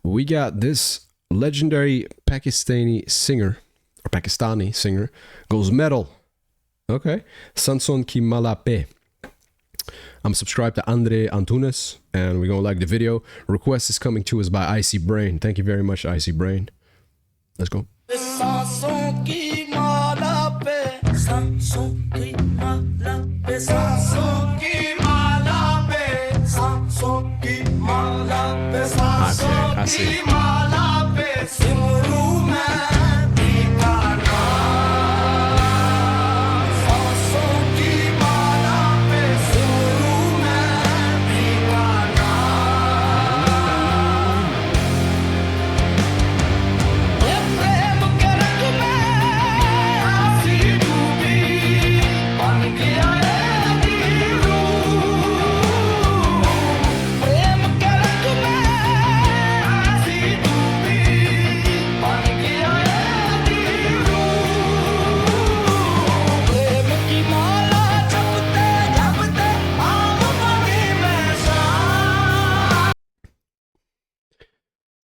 we got this legendary Pakistani singer, goes metal. Okay. Sanson ki malape. I'm subscribed to Andre Antunes, and we're gonna like the video. Request is coming to us by Icy Brain. Thank you very much, Icy Brain. Let's go. Sanson ki malape. Sanson ki malape. Sanson ki malape. Sanson ki malape. Okay, I see.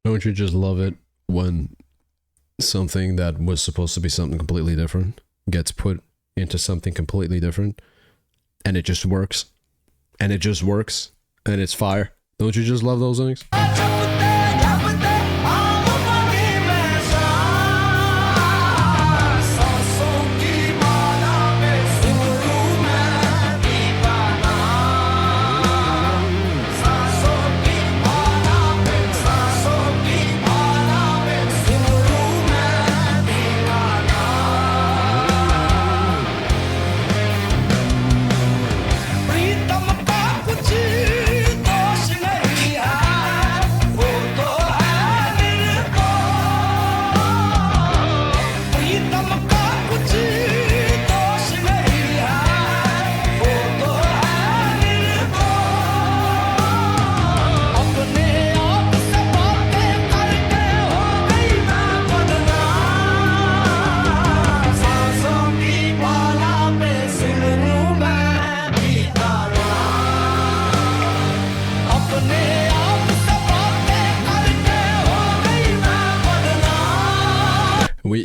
Don't you just love it when something that was supposed to be something completely different gets put into something completely different, and it just works, and it's fire? Don't you just love those things?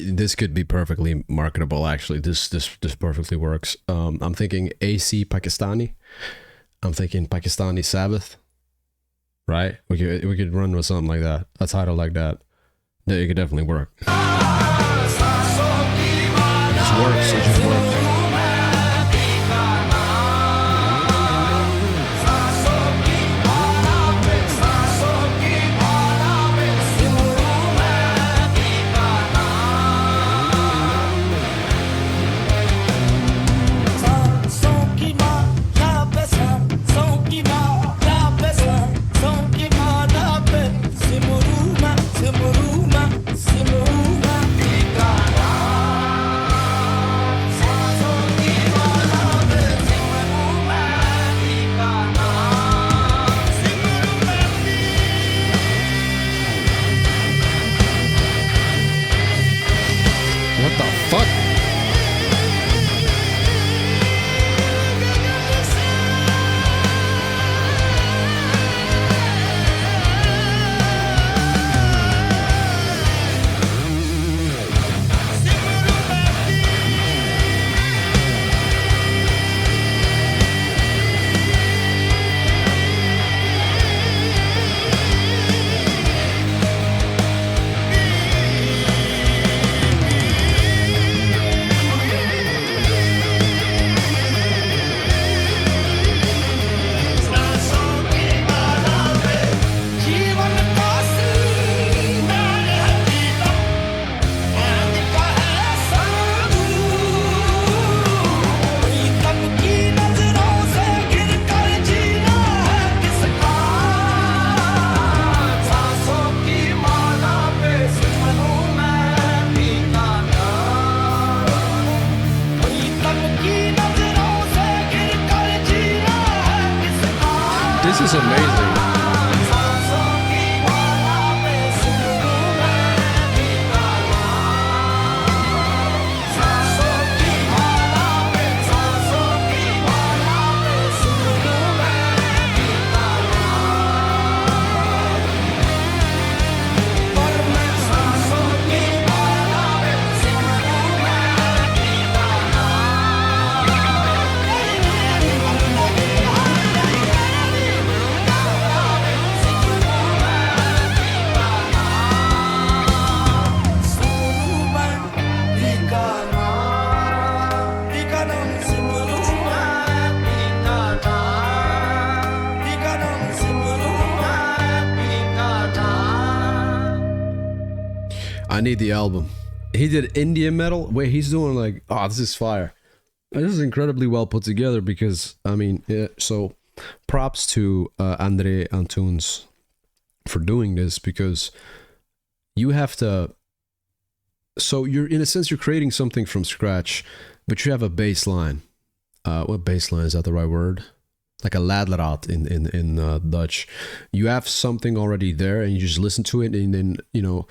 This could be perfectly marketable. Actually, this perfectly works. I'm thinking AC Pakistani. I'm thinking Pakistani Sabbath. Right? We could run with something like that. A title like that. Yeah, it could definitely work. It just works. It just works. I need the album. He did Indian metal. Wait, he's doing like, oh, this is fire. This is incredibly well put together because, I mean, yeah, so props to Andre Antunes for doing this, because you have to, so you're, in a sense, you're creating something from scratch, but you have a bass line. What bass line, is that the right word? Like a ladlarat in Dutch. You have something already there and you just listen to it, and then, you know,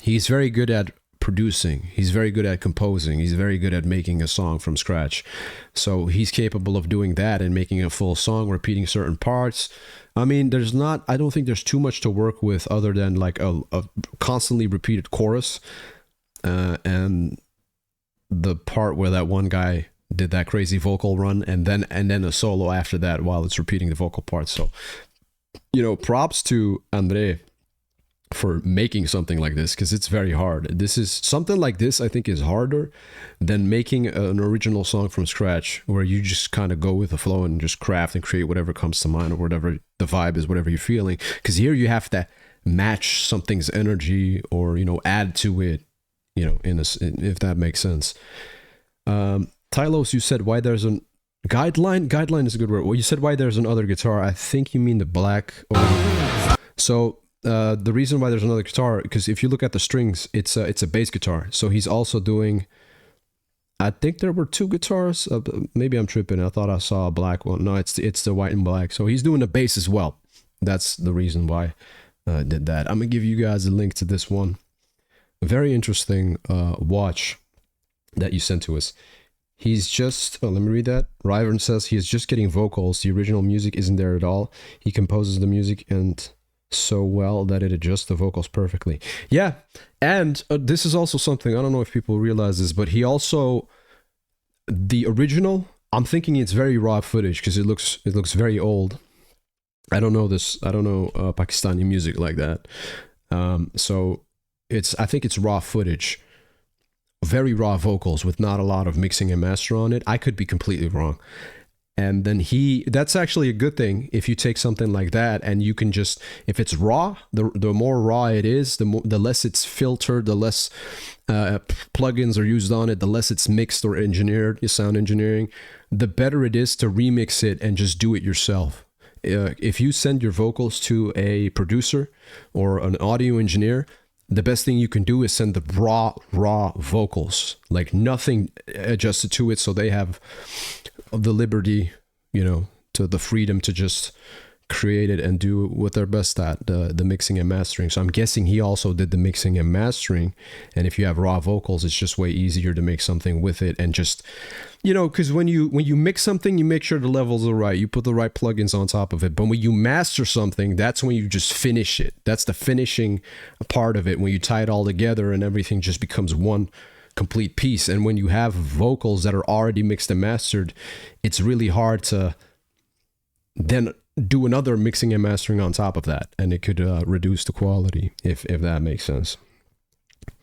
he's very good at producing, he's very good at composing, he's very good at making a song from scratch. So he's capable of doing that and making a full song, repeating certain parts. I mean, I don't think there's too much to work with other than like a constantly repeated chorus, and the part where that one guy did that crazy vocal run, and then a solo after that while it's repeating the vocal part. So, you know, props to Andre for making something like this, because it's very hard. This is something like this, I think, is harder than making an original song from scratch, where you just kind of go with the flow and just craft and create whatever comes to mind, or whatever the vibe is, whatever you're feeling. Because here you have to match something's energy, or, you know, add to it, you know, if that makes sense. Tylos, you said why there's an guideline is a good word. Well, you said why there's another guitar. I think you mean the black. So the reason why there's another guitar, because if you look at the strings, it's a bass guitar. So he's also doing, I think there were two guitars. Maybe I'm tripping. I thought I saw a black one. No, it's the white and black. So he's doing the bass as well. That's the reason why I did that. I'm gonna give you guys a link to this one. A very interesting watch that you sent to us. He's just, let me read that. Ryvern says he is just getting vocals. The original music isn't there at all. He composes the music and so well that it adjusts the vocals perfectly. Yeah, and this is also something, I don't know if people realize this, but he also, the original, I'm thinking it's very raw footage because it looks very old. I don't know Pakistani music like that. So I think it's raw footage. Very raw vocals with not a lot of mixing and master on it. I could be completely wrong. And then that's actually a good thing if you take something like that and you can just, if it's raw, the more raw it is, the less it's filtered, the less plugins are used on it, the less it's mixed or engineered, sound engineering, the better it is to remix it and just do it yourself. If you send your vocals to a producer or an audio engineer, the best thing you can do is send the raw vocals, like nothing adjusted to it, so they have the liberty, you know, to the freedom to just create it and do what they're best at, the mixing and mastering. So I'm guessing he also did the mixing and mastering, and if you have raw vocals, it's just way easier to make something with it. And just, you know, because when you mix something, you make sure the levels are right, you put the right plugins on top of it. But when you master something, that's when you just finish it. That's the finishing part of it, when you tie it all together and everything just becomes one complete piece. And when you have vocals that are already mixed and mastered, it's really hard to then do another mixing and mastering on top of that, and it could reduce the quality, if that makes sense.